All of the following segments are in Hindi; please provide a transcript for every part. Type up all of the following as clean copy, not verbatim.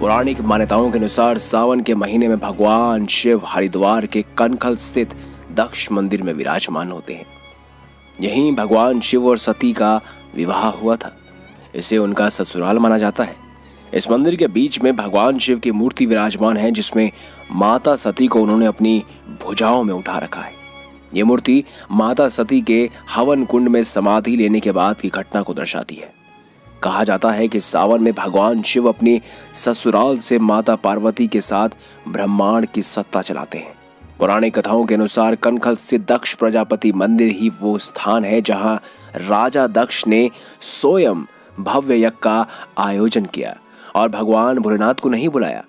पौराणिक मान्यताओं के अनुसार सावन के महीने में भगवान शिव हरिद्वार के कनखल स्थित दक्ष मंदिर में विराजमान होते हैं। यहीं भगवान शिव और सती का विवाह हुआ था। इसे उनका ससुराल माना जाता है। इस मंदिर के बीच में भगवान शिव की मूर्ति विराजमान है, जिसमें माता सती को उन्होंने अपनी भुजाओं में उठा रखा है। ये मूर्ति माता सती के हवन कुंड में समाधि लेने के बाद की घटना को दर्शाती है। कहा जाता है कि सावन में भगवान शिव अपनी ससुराल से माता पार्वती के साथ ब्रह्मांड की सत्ता चलाते हैं। पौराणिक कथाओं के अनुसार कनखल स्थित दक्ष प्रजापति मंदिर ही वो स्थान है जहां राजा दक्ष ने स्वयं भव्य यज्ञ का आयोजन किया और भगवान भोलेनाथ को नहीं बुलाया।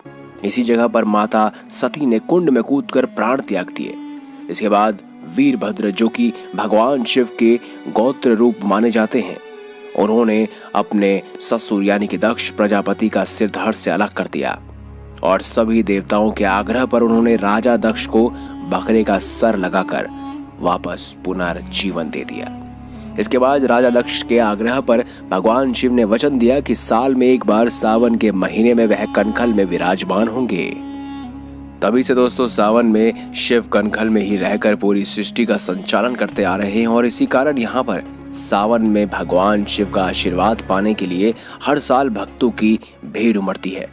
इसी जगह पर माता सती ने कुंड में कूदकर प्राण त्याग दिए। इसके बाद वीरभद्र, जो कि भगवान शिव के गोत्र रूप माने जाते हैं, उन्होंने अपने ससुर यानी कि दक्ष प्रजापति का सिर धड़ से अलग कर दिया और सभी देवताओं के आग्रह पर उन्होंने राजा दक्ष को बकरे का सर लगाकर वापस पुनर्जीवन दे दिया। इसके बाद राजा दक्ष के आग्रह पर भगवान शिव ने वचन दिया कि साल में एक बार सावन के महीने में वह कनखल में विराजमान होंगे। तभी से दोस्तों सावन में शिव कनखल में ही रहकर पूरी सृष्टि का संचालन करते आ रहे हैं और इसी कारण यहाँ पर सावन में भगवान शिव का आशीर्वाद पाने के लिए हर साल भक्तों की भीड़ उमड़ती है।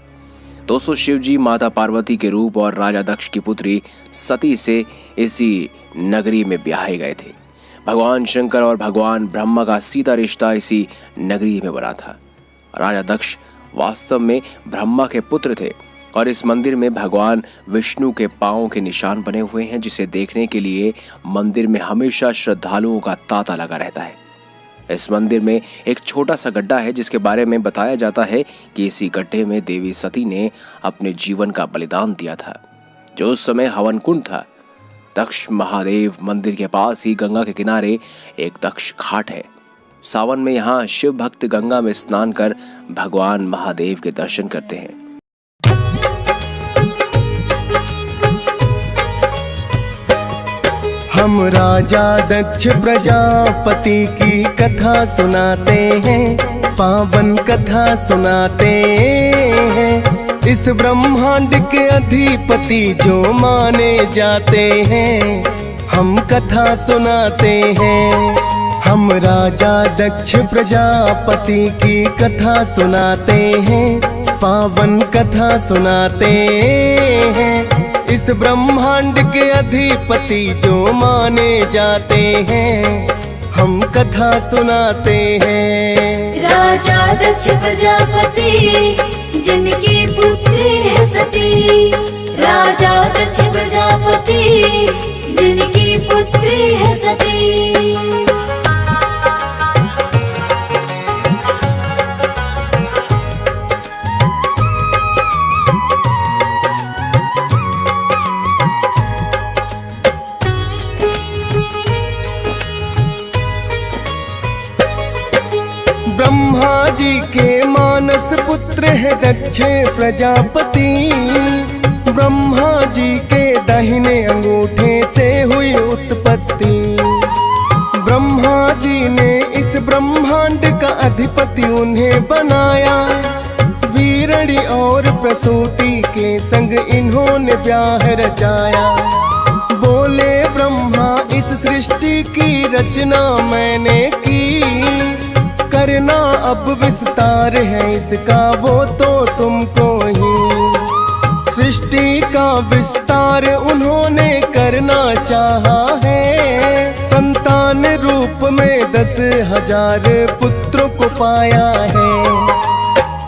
दोस्तों शिव जी माता पार्वती के रूप और राजा दक्ष की पुत्री सती से इसी नगरी में ब्याहे गए थे। भगवान शंकर और भगवान ब्रह्मा का सीधा रिश्ता इसी नगरी में बना था। राजा दक्ष वास्तव में ब्रह्मा के पुत्र थे और इस मंदिर में भगवान विष्णु के पांवों के निशान बने हुए हैं, जिसे देखने के लिए मंदिर में हमेशा श्रद्धालुओं का तांता लगा रहता है। इस मंदिर में एक छोटा सा गड्ढा है जिसके बारे में बताया जाता है कि इसी गड्ढे में देवी सती ने अपने जीवन का बलिदान दिया था, जो उस समय हवन कुंड था। दक्ष महादेव मंदिर के पास ही गंगा के किनारे एक दक्ष घाट है। सावन में यहाँ शिव भक्त गंगा में स्नान कर भगवान महादेव के दर्शन करते हैं। हम राजा दक्ष प्रजापति की कथा सुनाते हैं, पावन कथा सुनाते हैं। इस ब्रह्मांड के अधिपति जो माने जाते हैं, हम कथा सुनाते हैं। हम राजा दक्ष प्रजापति की कथा सुनाते हैं, पावन कथा सुनाते हैं। इस ब्रह्मांड के अधिपति जो माने जाते हैं, हम कथा सुनाते हैं। राजा दक्ष प्रजापति जिनकी पुत्री है सती, राजा दक्ष प्रजापति जिनकी पुत्री है सती। ब्रह्मा जी के मानस पुत्र है दक्ष प्रजापति। ब्रह्मा जी के दाहिने अंगूठे से हुई उत्पत्ति। ब्रह्मा जी ने इस ब्रह्मांड का अधिपति उन्हें बनाया। वीरणी और प्रसूति के संग इन्होंने ब्याह रचाया। बोले ब्रह्मा इस सृष्टि की रचना मैंने की, करना अब विस्तार है इसका वो तो तुमको ही। सृष्टि का विस्तार उन्होंने करना चाहा है। संतान रूप में 10,000 पुत्रों को पाया है।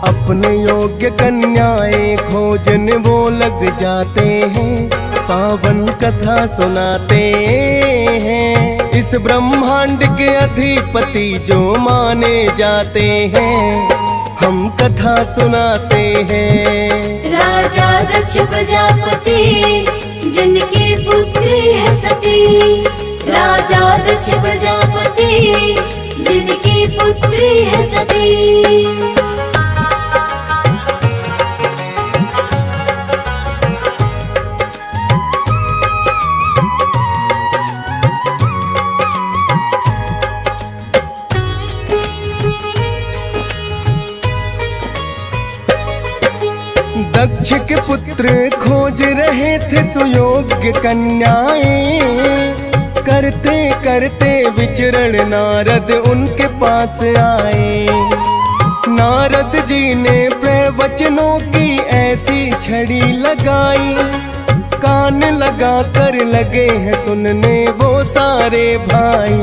अपने योग्य कन्याएं खोजने वो लग जाते हैं, पावन कथा सुनाते हैं। इस ब्रह्मांड के अधिपति जो माने जाते हैं, हम कथा सुनाते हैं। राजा दक्ष प्रजापति जिनकी पुत्री है सती, राजा दक्ष प्रजापति जिनकी पुत्री है सती। दक्ष के पुत्र खोज रहे थे सुयोग्य कन्याएं, करते करते विचरण नारद उनके पास आए। नारद जी ने प्रवचनों की ऐसी छड़ी लगाई, कान लगा कर लगे हैं सुनने वो सारे भाई।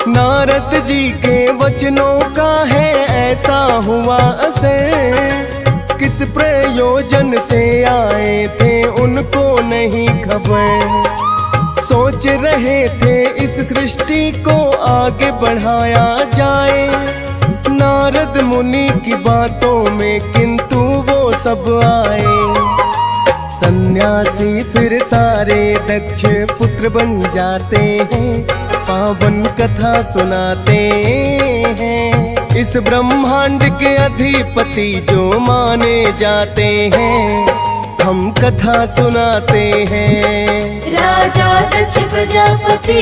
नारद जी के वचनों का है ऐसा हुआ असर, किस प्रयोजन से आए थे उनको नहीं खबर। सोच रहे थे इस सृष्टि को आगे बढ़ाया जाए नारद मुनि की बातों में, किंतु वो सब आए। सन्यासी फिर सारे दक्ष पुत्र बन जाते हैं, पावन कथा सुनाते हैं। इस ब्रह्मांड के अधिपति जो माने जाते हैं, हम कथा सुनाते हैं। राजा दक्ष प्रजापति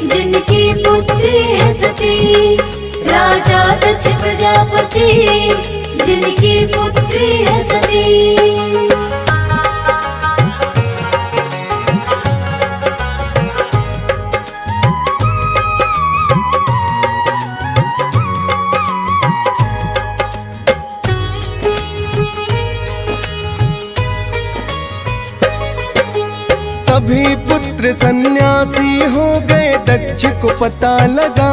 जिनकी पुत्री है सती, राजा दक्ष प्रजापति जिनकी पुत्री है सती। सभी पुत्र सन्यासी हो गए, दक्ष को पता लगा।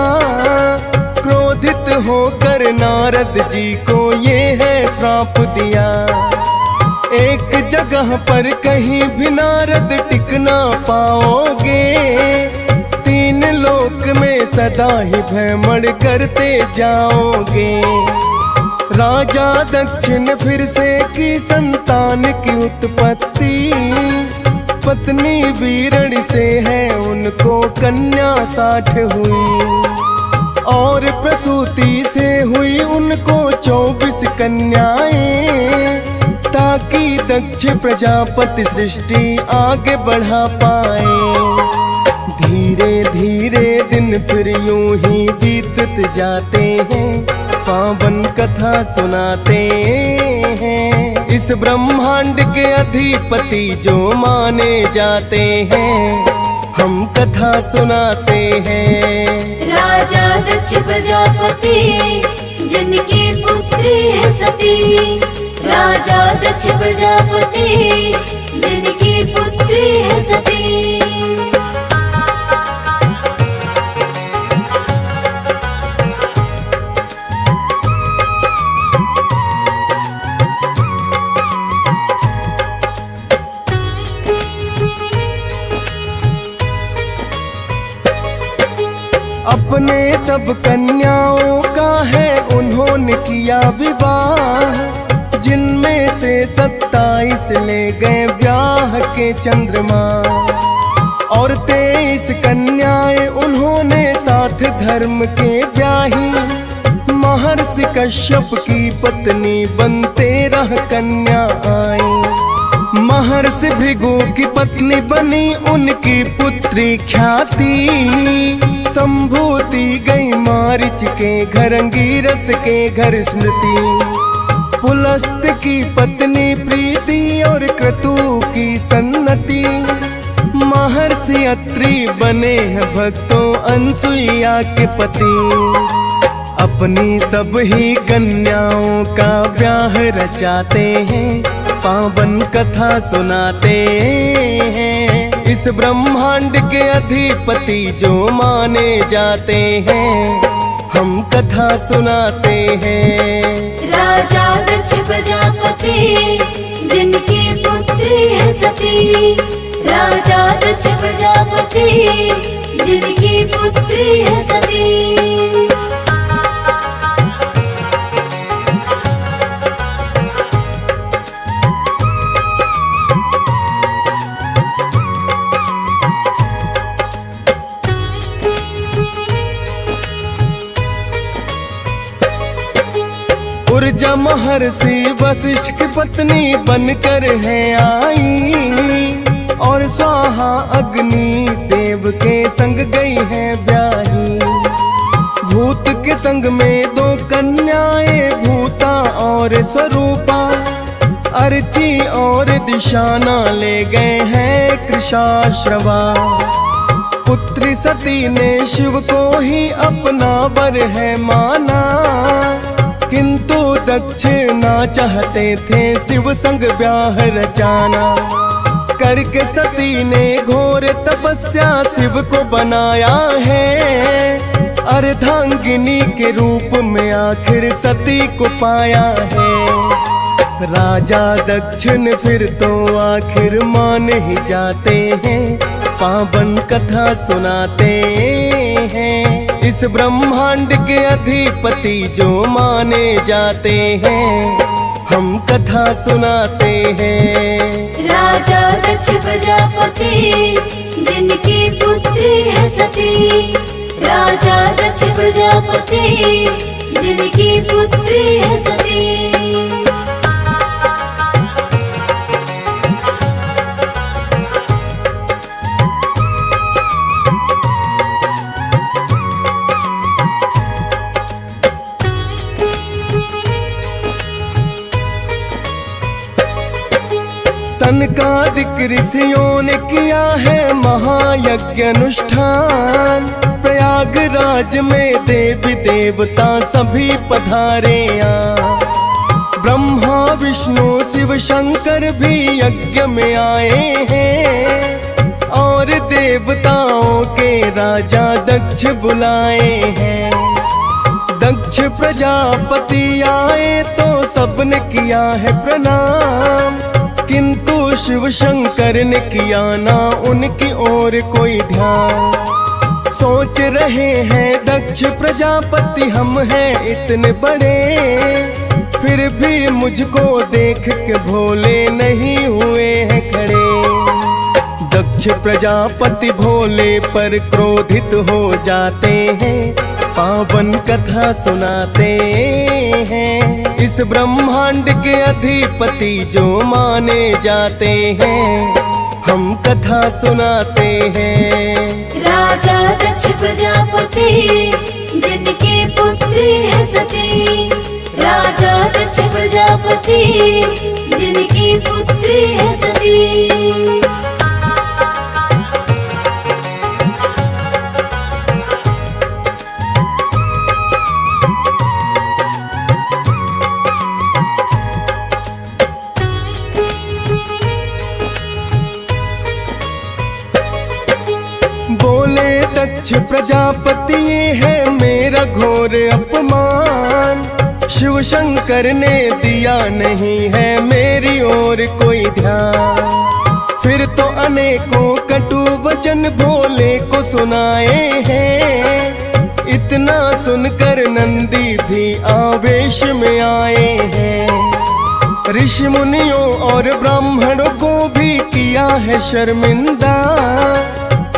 क्रोधित होकर नारद जी को ये है श्राप दिया, एक जगह पर कहीं भी नारद टिक ना पाओगे। तीन लोक में सदा ही भ्रमण करते जाओगे। राजा दक्ष ने फिर से की संतान की उत्पत्ति, पत्नी वीरणी से है उनको कन्या 60 हुई, और प्रसूति से हुई उनको 24 कन्याएं, ताकि दक्ष प्रजापति सृष्टि आगे बढ़ा पाए। धीरे धीरे दिन फिर यूं ही बीतते जाते हैं, पावन कथा सुनाते हैं। इस ब्रह्मांड के अधिपति जो माने जाते हैं, हम कथा सुनाते हैं। राजा दक्ष प्रजापति जिनकी पुत्री है सती, राजा दक्ष प्रजापति जिनकी पुत्री है सती। अपने सब कन्याओं का है उन्होंने किया विवाह, जिनमें से 27 ले गए ब्याह के चंद्रमा, और 23 कन्याएं उन्होंने साथ धर्म के ब्याही। महर्षि कश्यप की पत्नी बन 13 कन्या आई। महर्षि भृगु की पत्नी बनी उनकी पुत्री ख्याति। संभूति गई मारिच के घर, अंगिरस के घर स्मृति। पुलस्त की पत्नी प्रीति और क्रतु की सन्नति। महर्षि अत्रि बने हैं भक्तों अनसुईया के पति। अपनी सब ही कन्याओं का ब्याह रचाते हैं, पावन कथा सुनाते हैं। इस ब्रह्मांड के अधिपति जो माने जाते हैं, हम कथा सुनाते हैं। राजा दक्ष प्रजापति जिनकी पुत्री है सती, राजा दक्ष प्रजापति जिनकी पुत्री है सती। ऊर्जा महर्षि वशिष्ठ की पत्नी बनकर है आई, और स्वाहा अग्नि देव के संग गई है ब्याही। भूत के संग में 2 कन्याएं भूता और स्वरूपा, अर्ची और दिशाना ले गए हैं कृशाश्रवा। पुत्री सती ने शिव को ही अपना वर है माना, किंतु दक्ष ना चाहते थे शिव संग ब्याह रचाना। करके सती ने घोर तपस्या शिव को बनाया है, अर्धांगिनी के रूप में आखिर सती को पाया है। राजा दक्ष ने फिर तो आखिर मान ही जाते हैं, पावन कथा सुनाते हैं। इस ब्रह्मांड के अधिपति जो माने जाते हैं, हम कथा सुनाते हैं। राजा दक्ष प्रजापति जिनकी पुत्री है सती, राजा दक्ष प्रजापति जिनकी पुत्री है सती। सनकादिक ऋषियों ने किया है महायज्ञ अनुष्ठान, प्रयागराज में देवी देवता सभी पधारे यहाँ। ब्रह्मा विष्णु शिव शंकर भी यज्ञ में आए हैं, और देवताओं के राजा दक्ष बुलाए हैं। दक्ष प्रजापति आए तो सबने किया है प्रणाम, किंतु शिव शंकर ने किया ना उनकी ओर कोई ध्यान। सोच रहे हैं दक्ष प्रजापति हम हैं इतने बड़े, फिर भी मुझको देख के भोले नहीं हुए हैं खड़े। दक्ष प्रजापति भोले पर क्रोधित हो जाते हैं, पावन कथा सुनाते हैं। इस ब्रह्मांड के अधिपति जो माने जाते हैं, हम कथा सुनाते हैं। राजा दक्ष प्रजापति जिनकी पुत्री है सती, राजा दक्ष प्रजापति जिनकी पुत्री है सती। बोले दक्ष प्रजापति ये है मेरा घोर अपमान, शिव शंकर ने दिया नहीं है मेरी ओर कोई ध्यान। फिर तो अनेकों कटु वचन भोले को सुनाए हैं, इतना सुनकर नंदी भी आवेश में आए हैं। ऋषि मुनियों और ब्राह्मणों को भी किया है शर्मिंदा,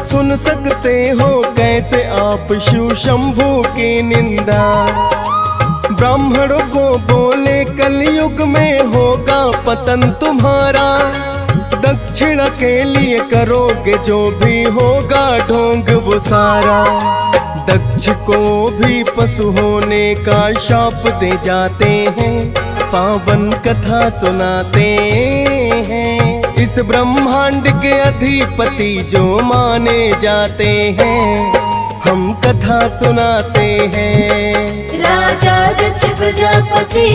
सुन सकते हो कैसे आप शिव शंभू की निंदा। ब्राह्मणों को बोले कलयुग में होगा पतन तुम्हारा, दक्षिणा के लिए करोगे जो भी होगा ढोंग वो सारा। दक्ष को भी पशु होने का शाप दे जाते हैं, पावन कथा सुनाते हैं। इस ब्रह्मांड के अधिपति जो माने जाते हैं, हम कथा सुनाते हैं। राजा दक्ष प्रजापति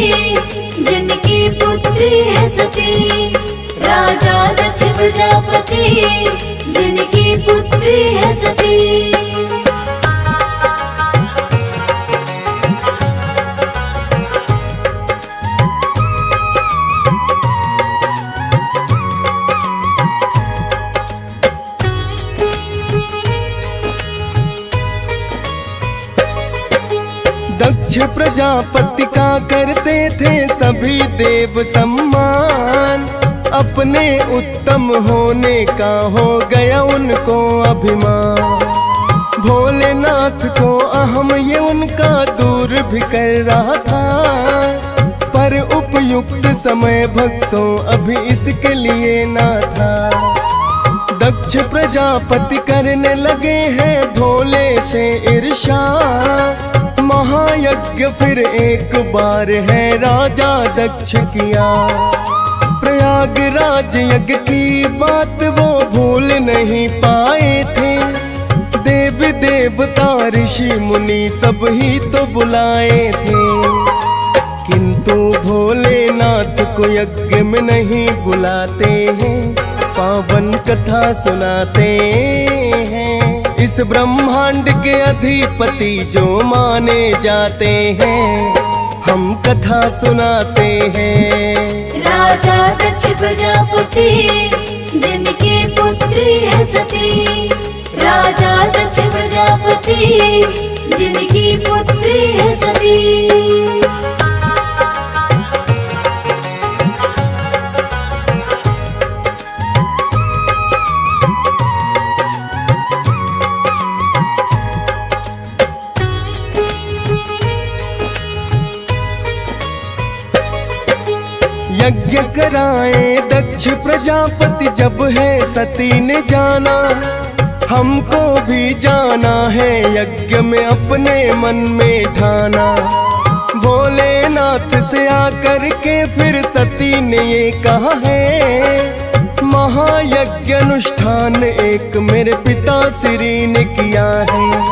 जिनकी पुत्री है सती, राजा दक्ष प्रजापति जिनकी पुत्री है सती। दक्ष प्रजापति का करते थे सभी देव सम्मान, अपने उत्तम होने का हो गया उनको अभिमान। भोलेनाथ को अहम ये उनका दूर भी कर रहा था, पर उपयुक्त समय भक्तों अभी इसके लिए ना था। दक्ष प्रजापति करने लगे हैं भोले से ईर्ष्या, महायज्ञ फिर एक बार है राजा दक्ष किया। राज यज्ञ की बात वो भूल नहीं पाए थे। देव देवता ऋषि मुनि सब ही तो बुलाए थे, किंतु भोलेनाथ को यज्ञ में नहीं बुलाते हैं, पावन कथा सुनाते हैं। इस ब्रह्मांड के अधिपति जो माने जाते हैं, हम कथा सुनाते हैं। राजा दक्ष प्रजापति जिनकी पुत्री है सती, राजा दक्ष प्रजापति जिनकी पुत्री है सती। यज्ञ कराए दक्ष प्रजापति, जब है सती ने जाना, हमको भी जाना है यज्ञ में अपने मन में ठाना। भोलेनाथ से आकर के फिर सती ने ये कहा है, महायज्ञ अनुष्ठान एक मेरे पिता श्री ने किया है,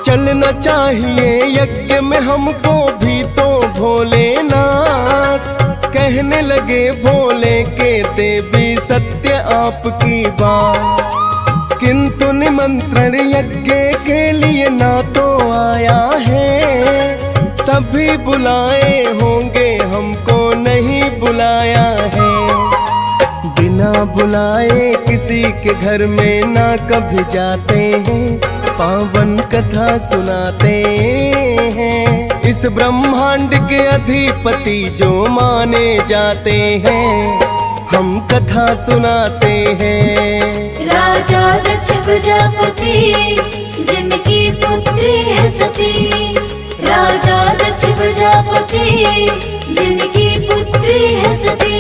चलना चाहिए यज्ञ में हमको भी तो भोलेनाथ। कहने लगे भोले के देवी सत्य आपकी बात, किंतु निमंत्रण यज्ञ के लिए ना तो आया है। सभी बुलाए होंगे हमको नहीं बुलाया है, बिना बुलाए किसी के घर में ना कभी जाते हैं, पावन कथा सुनाते हैं। इस ब्रह्मांड के अधिपति जो माने जाते हैं, हम कथा सुनाते हैं। राजा दक्ष प्रजापति जिनकी पुत्री है सती, राजा दक्ष प्रजापति जिनकी पुत्री है सती।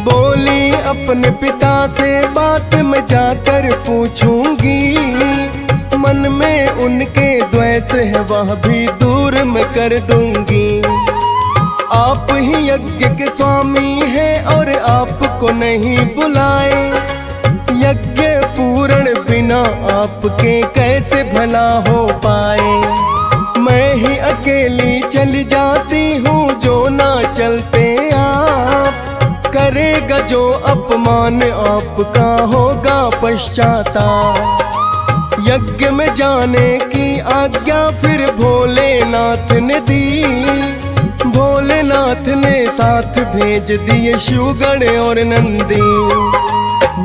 बोली अपने पिता से बात मैं जाकर पूछूंगी, मन में उनके द्वेष है वह भी दूर मैं कर दूंगी। आप ही यज्ञ के स्वामी हैं और आपको नहीं बुलाए, यज्ञ पूर्ण बिना आपके कैसे भला हो पाए। मैं ही अकेली चली जाती हूँ जो ना चलते आप, करेगा जो अपमान आपका होगा पश्चाताप। यज्ञ में जाने की आज्ञा फिर भोलेनाथ ने दी, भोलेनाथ ने साथ भेज दिए शिवगण और नंदी।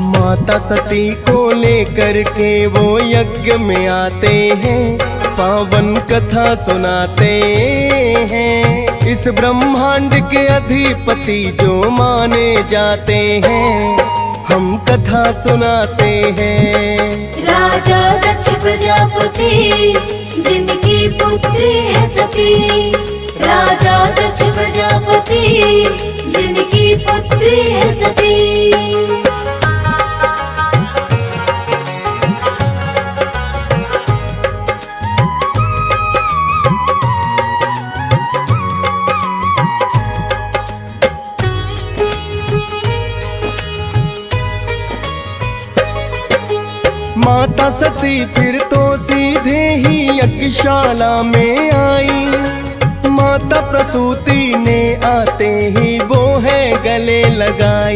माता सती को लेकर के वो यज्ञ में आते हैं, पावन कथा सुनाते हैं। इस ब्रह्मांड के अधिपति जो माने जाते हैं, हम कथा सुनाते हैं। राजा दक्ष प्रजापति जिनकी पुत्री है सती, राजा दक्ष प्रजापति जिनकी पुत्री है सती। माता सती फिर तो सीधे ही यज्ञशाला में आई, माता प्रसूति ने आते ही वो है गले लगाई।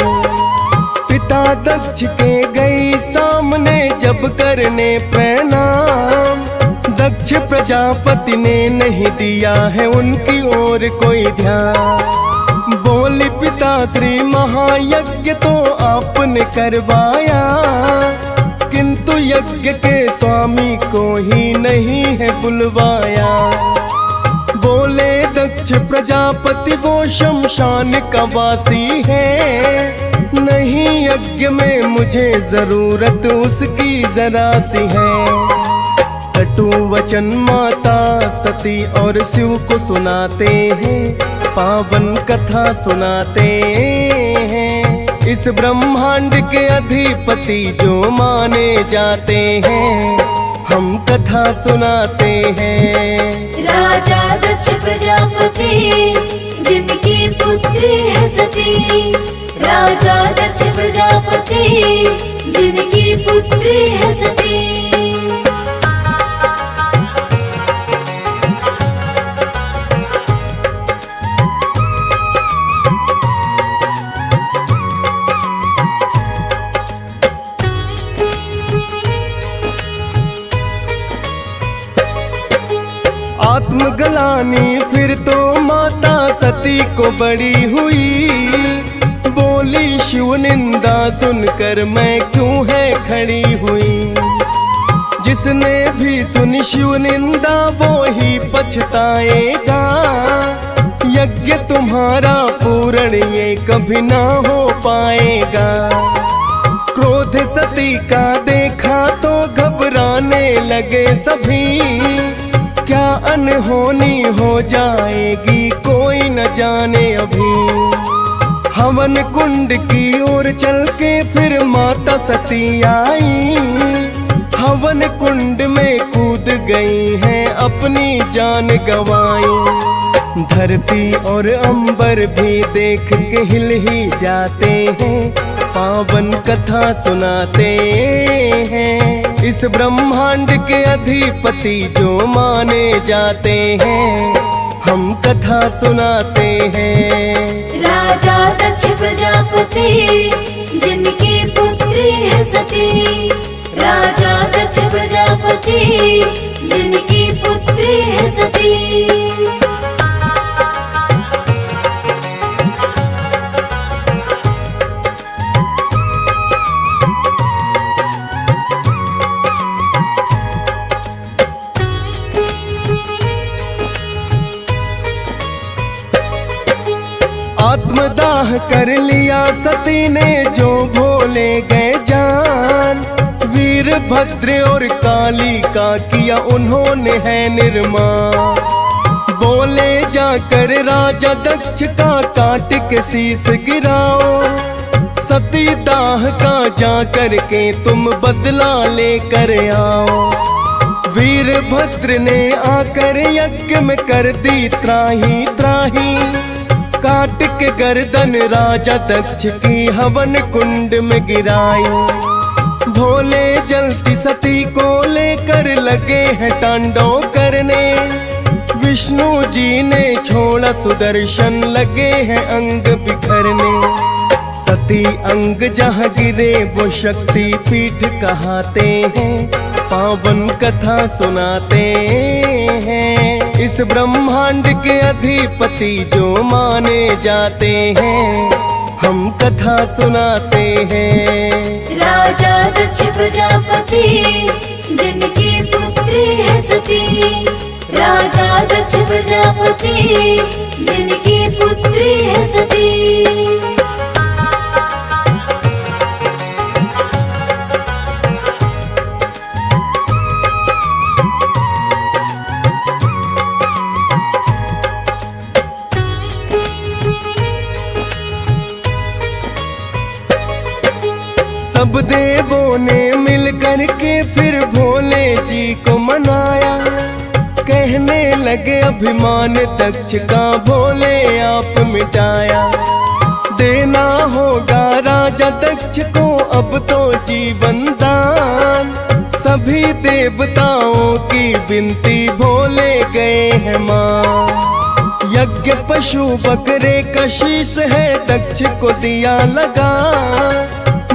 पिता दक्ष के गई सामने जब करने प्रणाम, दक्ष प्रजापति ने नहीं दिया है उनकी ओर कोई ध्यान। बोली पिता श्री महायज्ञ तो आपने करवाया, किंतु यज्ञ के स्वामी को ही नहीं है बुलवाया। बोले दक्ष प्रजापति वो शमशान का वासी है, नहीं यज्ञ में मुझे जरूरत उसकी जरा सी है। कटु वचन माता सती और शिव को सुनाते हैं, पावन कथा सुनाते हैं। इस ब्रह्मांड के अधिपति जो माने जाते हैं, हम कथा सुनाते हैं। राजा दक्ष प्रजापति जिनकी पुत्री है सती, राजा दक्ष प्रजापति जिनकी पुत्री है सती। आत्मग्लानि फिर तो माता सती को बड़ी हुई, बोली शिव निंदा सुनकर मैं क्यों है खड़ी हुई। जिसने भी सुनी शिव निंदा वो ही पछताएगा, यज्ञ तुम्हारा पूर्ण ये कभी ना हो पाएगा। क्रोध सती का देखा तो घबराने लगे सभी, क्या अनहोनी हो जाएगी कोई न जाने अभी। हवन कुंड की ओर चल के फिर माता सती आई, हवन कुंड में कूद गई हैं अपनी जान गंवाई। धरती और अंबर भी देख के हिल ही जाते हैं, पावन कथा सुनाते हैं। इस ब्रह्मांड के अधिपति जो माने जाते हैं, हम कथा सुनाते हैं। राजा दक्ष प्रजापति जिनकी पुत्री है सती, राजा दक्ष प्रजापति जिनकी पुत्री है सती। आत्मदाह कर लिया सती ने जो भोले गए जान, वीरभद्र और काली का किया उन्होंने है निर्माण। बोले जाकर राजा दक्ष का काट के शीश गिराओ, सती दाह का जाकर के तुम बदला लेकर आओ। वीरभद्र ने आकर यज्ञ में कर दी त्राही त्राही, काट के गर्दन राजा दक्ष की हवन कुंड में गिराई। भोले जलती सती को लेकर लगे हैं तांडव करने, विष्णु जी ने छोड़ा सुदर्शन लगे हैं अंग बिखरने। सती अंग जहाँ गिरे वो शक्ति पीठ कहाते हैं, पावन कथा सुनाते हैं। इस ब्रह्मांड के अधिपति जो माने जाते हैं, हम कथा सुनाते हैं। राजा दक्ष प्रजापति जिनकी पुत्री है सती, राजा दक्ष प्रजापति जिनकी पुत्री है सती। सब देवों ने मिल कर के फिर भोले जी को मनाया, कहने लगे अभिमान दक्ष का भोले आप मिटाया। देना होगा राजा दक्ष को अब तो जीवन दान, सभी देवताओं की विनती भोले गए हैं मान। यज्ञ पशु बकरे का शीश है दक्ष को दिया लगा,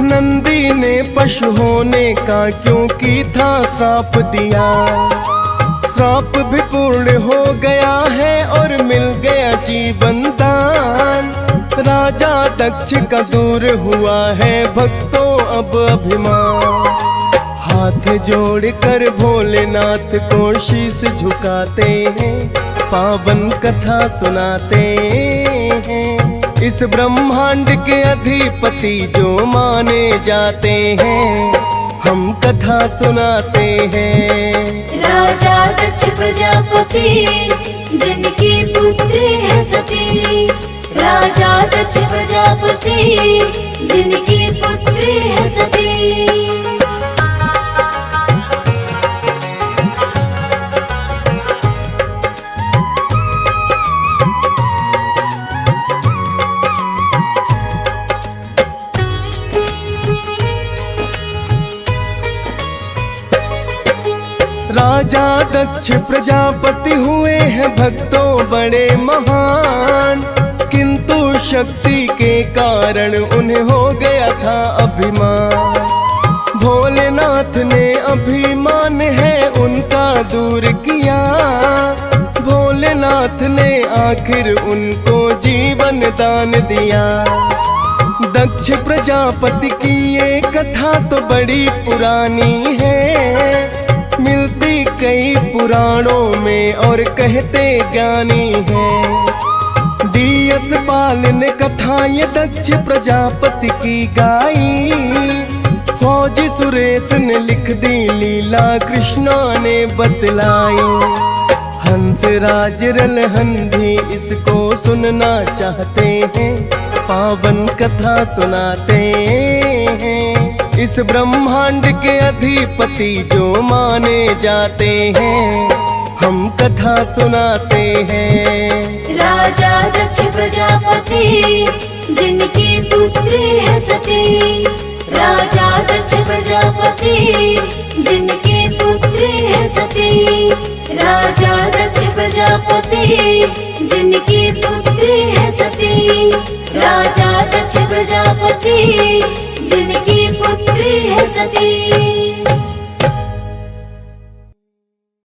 नंदी ने पशु होने का क्योंकि था श्राप दिया। श्राप भी पूर्ण हो गया है और मिल गया जीवन दान, राजा दक्ष का दूर हुआ है भक्तों अब अभिमान। हाथ जोड़कर भोलेनाथ को शीश झुकाते हैं, पावन कथा सुनाते हैं। इस ब्रह्मांड के अधिपति जो माने जाते हैं, हम कथा सुनाते हैं। राजा दक्ष प्रजापति जिनकी पुत्री है सती, दक्ष प्रजापति जिनकी पुत्री है सती। राजा दक्ष प्रजापति हुए हैं भक्तों बड़े महान, किंतु शक्ति के कारण उन्हें हो गया था अभिमान। भोलेनाथ ने अभिमान है उनका दूर किया, भोलेनाथ ने आखिर उनको जीवन दान दिया। दक्ष प्रजापति की ये कथा तो बड़ी पुरानी है, मिलती कई पुराणों में और कहते ज्ञानी हैं। डीएस पाल ने कथा ये दक्ष प्रजापति की गाई, फौजी सुरेश ने लिख दी लीला कृष्णा ने बतलाई। हंसराज रलहन भी इसको सुनना चाहते हैं, पावन कथा सुनाते हैं। इस ब्रह्मांड के अधिपति जो माने जाते हैं, हम कथा सुनाते हैं। राजा दक्ष प्रजापति जिनकी पुत्री है सती, राजा दक्ष प्रजापति जिनकी पुत्री है सती, राजा दक्ष प्रजापति जिनकी पुत्री है सती, राजा दक्ष प्रजापति जिनकी पुत्री है सती।